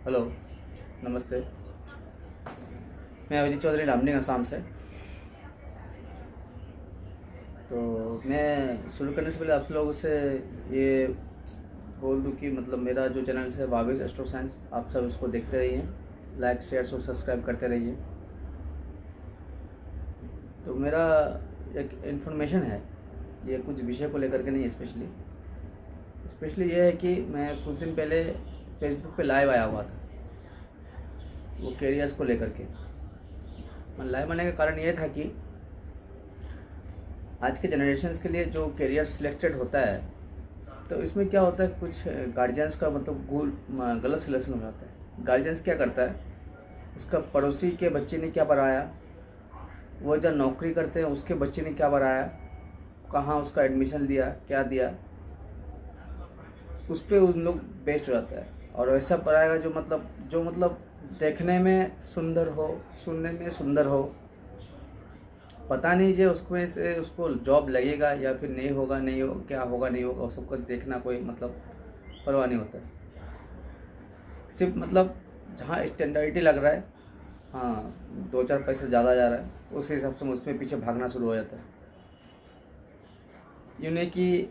Hello, नमस्ते। मैं अभिजीत चौधरी लामडिंग असम से। तो मैं शुरू करने से पहले आप लोगों से ये बोल दूं कि मतलब मेरा जो चैनल है वाविस एस्ट्रो साइंस, आप सब उसको देखते रहिए, लाइक शेयर और सब्सक्राइब करते रहिए। तो मेरा एक इन्फॉर्मेशन है, ये कुछ विषय को लेकर के नहीं है। स्पेशली ये है कि मैं कुछ दिन पहले फेसबुक पे लाइव आया हुआ था, वो कैरियर्स को लेकर के। मैं लाइव आने का कारण ये था कि आज के जनरेशन्स के लिए जो कैरियर सिलेक्टेड होता है, तो इसमें क्या होता है, कुछ गार्जियंस का मतलब गलत सिलेक्शन हो जाता है। गार्जियंस क्या करता है, उसका पड़ोसी के बच्चे ने क्या पढ़ाया, वो जब नौकरी करते हैं उसके बच्चे ने क्या पढ़ाया, कहाँ उसका एडमिशन दिया, क्या दिया, उस पर उन लोग बेस्ड हो जाता है। और ऐसा पढ़ाएगा जो मतलब देखने में सुंदर हो, सुनने में सुंदर हो, पता नहीं जो उसमें से उसको जॉब लगेगा या फिर नहीं होगा, क्या होगा नहीं होगा, सबको देखना कोई मतलब परवाह नहीं होता है। सिर्फ मतलब जहाँ स्टैंडर्डिटी लग रहा है, हाँ 2-4 पैसे ज़्यादा जा रहा है, तो उस हिसाब से उसमें पीछे भागना शुरू हो जाता है। यूँ नहीं कि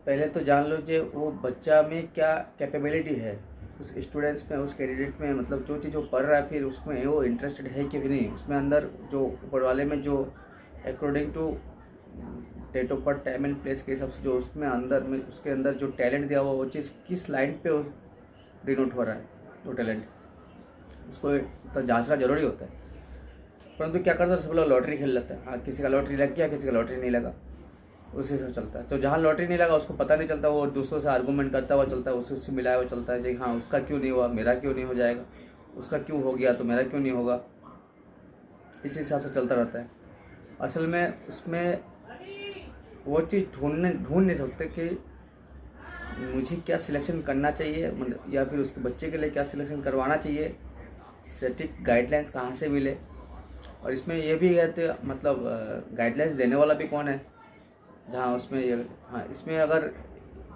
पहले तो जान लो कि वो बच्चा में क्या कैपेबिलिटी है, उस स्टूडेंट्स में, उस कैंडिडेट में, मतलब जो चीज़ वो पढ़ रहा है फिर उसमें वो इंटरेस्टेड है कि भी नहीं, उसमें अंदर जो ऊपर वाले में जो according to date of birth, time and place के हिसाब से जो उसमें अंदर में उसके अंदर जो टैलेंट दिया हुआ, वो चीज़ किस लाइन पे डिनोट हो रहा है, वो टैलेंट उसको तो जांचना जरूरी होता है। परंतु क्या करता है, सब लोग लॉटरी खेल लेता है। हाँ, किसी का लॉटरी लग गया, किसी का लॉटरी नहीं लगा, उसी से चलता है। तो जहाँ लॉटरी नहीं लगा उसको पता नहीं चलता, वो दूसरों से आर्गूमेंट करता हुआ चलता है, उससे मिलाया हुआ चलता है जी, हाँ उसका क्यों नहीं हुआ, मेरा क्यों नहीं हो जाएगा, उसका क्यों हो गया तो मेरा क्यों नहीं होगा, इसी हिसाब से चलता रहता है। असल में उसमें वो चीज़ ढूंढ नहीं सकते कि मुझे क्या सिलेक्शन करना चाहिए, या फिर उसके बच्चे के लिए क्या सिलेक्शन करवाना चाहिए, सटीक गाइडलाइंस कहाँ से मिले। और इसमें ये भी है तो मतलब गाइडलाइंस देने वाला भी कौन है, जहाँ उसमें ये, हाँ इसमें अगर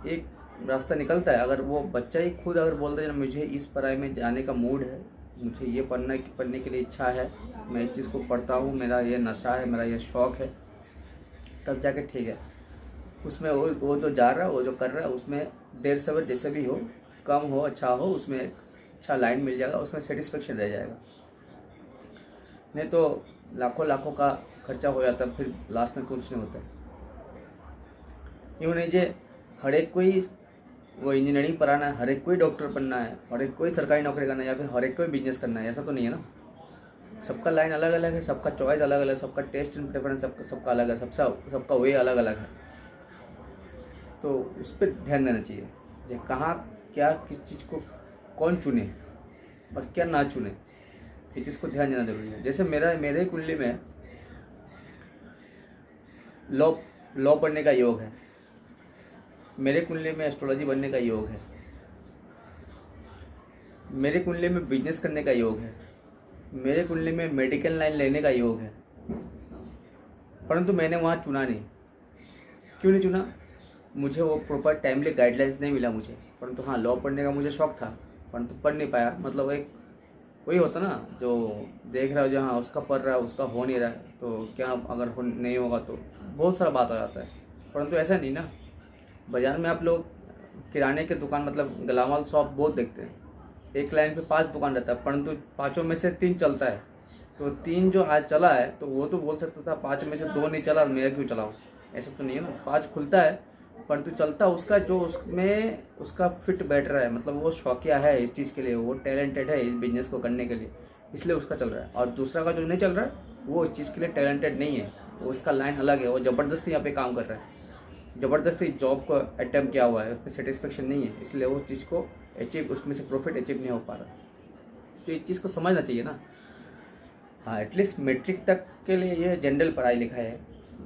एक रास्ता निकलता है, अगर वो बच्चा ही खुद अगर बोलता है मुझे इस पढ़ाई में जाने का मूड है, मुझे ये पढ़ने के लिए इच्छा है, मैं इस चीज़ को पढ़ता हूँ, मेरा ये नशा है, मेरा ये शौक़ है, तब जाके ठीक है। उसमें वो जो जा रहा है, वो जो कर रहा है, उसमें देर सवेर जैसे भी हो, कम हो अच्छा हो, उसमें एक अच्छा लाइन मिल जाएगा, उसमें सेटिस्फेक्शन रह जाएगा। नहीं तो लाखों का खर्चा हो जाता है, फिर लास्ट में कुछ नहीं होता है। यूँ नहीं जे हर एक कोई वो इंजीनियरिंग पढ़ाना है, हर एक कोई डॉक्टर बनना है, हर एक कोई सरकारी नौकरी करना है, या फिर हर एक कोई बिजनेस करना है, ऐसा तो नहीं है ना। सबका लाइन अलग अलग है, सबका चॉइस अलग अलग है, सबका टेस्ट एंड प्रेफरेंस सबका अलग है, सबका वे अलग अलग है। तो उस पर ध्यान देना चाहिए, जो कहाँ क्या किस चीज़ को कौन चुने और क्या ना चुने, ये चीज़ को ध्यान देना जरूरी है। जैसे मेरे कुंडली में लॉ पढ़ने का योग है, मेरे कुंडली में एस्ट्रोलॉजी बनने का योग है, मेरे कुंडली में बिजनेस करने का योग है, मेरे कुंडली में मेडिकल लाइन लेने का योग है। परंतु मैंने वहाँ चुना नहीं। क्यों नहीं चुना? मुझे वो प्रॉपर टाइमली गाइडलाइंस नहीं मिला मुझे। परंतु हाँ, लॉ पढ़ने का मुझे शौक़ था, परंतु पढ़ नहीं पाया। मतलब एक वही होता ना, जो देख रहा हो, जो हाँ उसका पढ़ रहा है, उसका हो नहीं रहा है, तो क्या अगर नहीं होगा तो बहुत सारा बात आ जाता है। परंतु ऐसा नहीं ना, बाज़ार में आप लोग किराने के दुकान मतलब गलामाल शॉप बहुत देखते हैं, एक लाइन पे 5 दुकान रहता है, परंतु 5 में से 3 चलता है। तो 3 जो आज चला है, तो वो तो बोल सकता था 5 में से 2 नहीं चला, मेरा क्यों चलाऊँ, ऐसा तो नहीं है ना। 5 खुलता है, परंतु चलता उसका जो उसमें उसका फिट बैठ रहा है, मतलब वो शौकिया है इस चीज़ के लिए, वो टैलेंटेड है इस बिज़नेस को करने के लिए, इसलिए उसका चल रहा है। और दूसरा का जो नहीं चल रहा है, वो इस चीज़ के लिए टैलेंटेड नहीं है, वो उसका लाइन अलग है, वो ज़बरदस्ती यहाँ पे काम कर रहा है, ज़बरदस्ती जॉब को अटैम्प्ट किया हुआ है, उसमें सेटिस्फेक्शन नहीं है, इसलिए वो चीज़ को अचीव, उसमें से प्रॉफिट अचीव नहीं हो पा रहा। तो इस चीज़ को समझना चाहिए ना। हाँ, एटलीस्ट मैट्रिक तक के लिए ये जनरल पढ़ाई लिखाई है,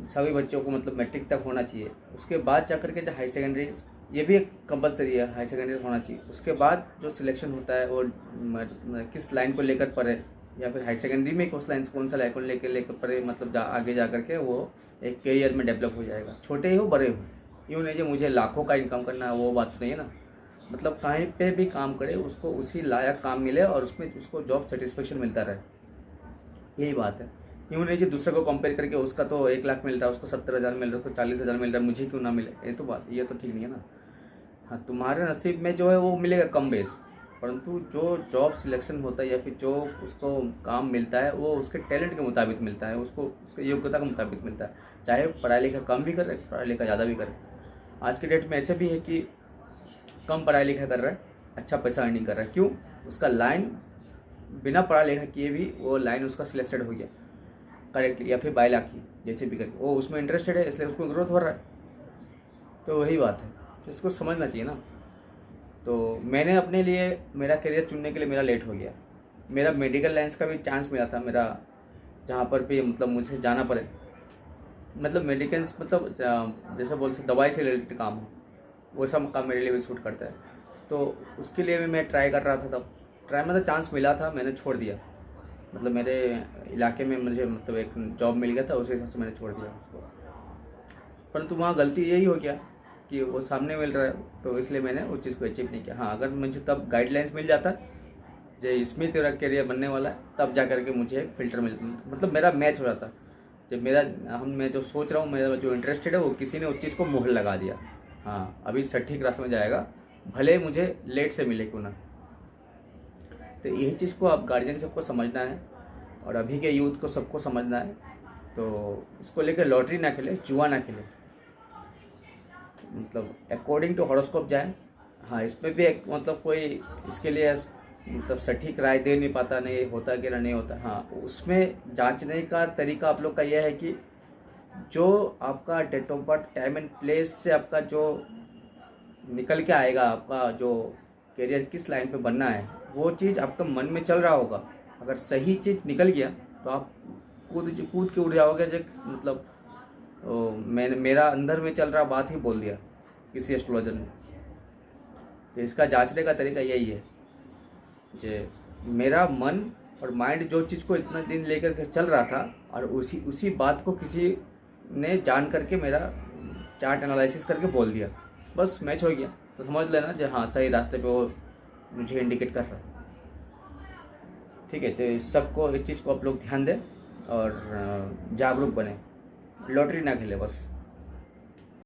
सभी बच्चों को मतलब मैट्रिक तक होना चाहिए। उसके बाद जाकर के जो हाई सेकेंडरी, ये भी एक कंपलसरी है, हाई सेकेंडरी होना चाहिए। उसके बाद जो सिलेक्शन होता है वो किस लाइन को लेकर पढ़े, या फिर हाई सेकेंडरी में कौन सा लाइन को लेकर पढ़े, मतलब आगे जा कर के वो एक करियर में डेवलप हो जाएगा, छोटे ही हो बड़े हो। यूँ नहीं जो मुझे लाखों का इनकम करना है, वो बात नहीं है ना। मतलब कहीं पे भी काम करे उसको उसी लायक काम मिले और उसमें उसको जॉब सेटिस्फेक्शन मिलता रहे, यही बात है। यूँ नहीं कि दूसरे को कंपेयर करके उसका तो 1 लाख मिलता है, उसको 70,000 मिल रहा है, उसको 40,000 मिल रहा है, मुझे क्यों ना मिले, ये तो ठीक नहीं है ना। हाँ, तुम्हारे नसीब में जो है वो मिलेगा कम बेस, परंतु जो जॉब सिलेक्शन होता है या फिर जो उसको काम मिलता है वो उसके टैलेंट के मुताबिक मिलता है, उसको उसके योग्यता के मुताबिक मिलता है, चाहे पढ़ाई लिखा कम भी करे, पढ़ाई लिखा ज़्यादा भी करे। आज के डेट में ऐसे भी है कि कम पढ़ाई लिखा कर रहा है, अच्छा पैसा अर्निंग कर रहा है, क्यों? उसका लाइन बिना पढ़ा लिखा किए भी वो लाइन उसका सिलेक्टेड हो गया करेक्टली, या फिर बाय लाखी जैसे भी करके वो उसमें इंटरेस्टेड है, इसलिए उसको ग्रोथ हो रहा है। तो वही बात है, इसको समझना चाहिए ना। तो मैंने अपने लिए मेरा करियर चुनने के लिए मेरा लेट हो गया। मेरा मेडिकल लाइन्स का भी चांस मिला था, मेरा जहाँ पर भी मतलब मुझे जाना पड़े, मतलब मेडिकल मतलब जैसे बोल सकते दवाई से रिलेटेड काम हो, वो सब काम मेरे लिए भी सूट करता है। तो उसके लिए भी मैं ट्राई कर रहा था, तब ट्राई मतलब चांस मिला था, मैंने छोड़ दिया। मतलब मेरे इलाके में मुझे मतलब एक जॉब मिल गया था, उस हिसाब से मैंने छोड़ दिया उसको। परंतु वहाँ गलती यही हो गया कि वो सामने मिल रहा है, तो इसलिए मैंने उस चीज़ को अचीव नहीं किया। हाँ, अगर मुझे तब गाइडलाइंस मिल जाता जो इसमें तेरा करियर बनने वाला है, तब जा करके मुझे फिल्टर मिल मतलब मेरा मैच हो जाता। जब मैं जो सोच रहा हूँ, मेरा जो इंटरेस्टेड है, वो किसी ने उस चीज़ को मोहर लगा दिया, हाँ अभी सटीक रास्ते में जाएगा, भले मुझे लेट से मिले क्यों ना। तो यही चीज़ को आप गार्जियन सबको समझना है, और अभी के यूथ को सबको समझना है। तो इसको लेकर लॉटरी ना खेले, जुआ ना खेले, मतलब अकॉर्डिंग टू हॉरोस्कोप जाए। हाँ, इसमें भी एक मतलब कोई इसके लिए मतलब सटीक राय दे नहीं पाता, नहीं होता कि नहीं होता। हाँ, उसमें जांचने का तरीका आप लोग का यह है कि जो आपका date of birth, time and place से आपका जो निकल के आएगा, आपका जो करियर किस लाइन पे बनना है, वो चीज़ आपका मन में चल रहा होगा। अगर सही चीज़ निकल गया तो आप कूद के उड़ जाओगे। जो मतलब मेरा अंदर में चल रहा बात ही बोल दिया किसी एस्ट्रोलॉजर ने। तो इसका जांचने का तरीका यही है, जो मेरा मन और माइंड जो चीज़ को इतना दिन लेकर के चल रहा था, और उसी बात को किसी ने जान करके मेरा चार्ट एनालिसिस करके बोल दिया, बस मैच हो गया, तो समझ लेना जो हाँ सही रास्ते पे वो मुझे इंडिकेट कर रहा है। ठीक है, तो इस सबको, इस चीज़ को आप लोग ध्यान दें और जागरूक बने, लॉटरी ना खेले बस।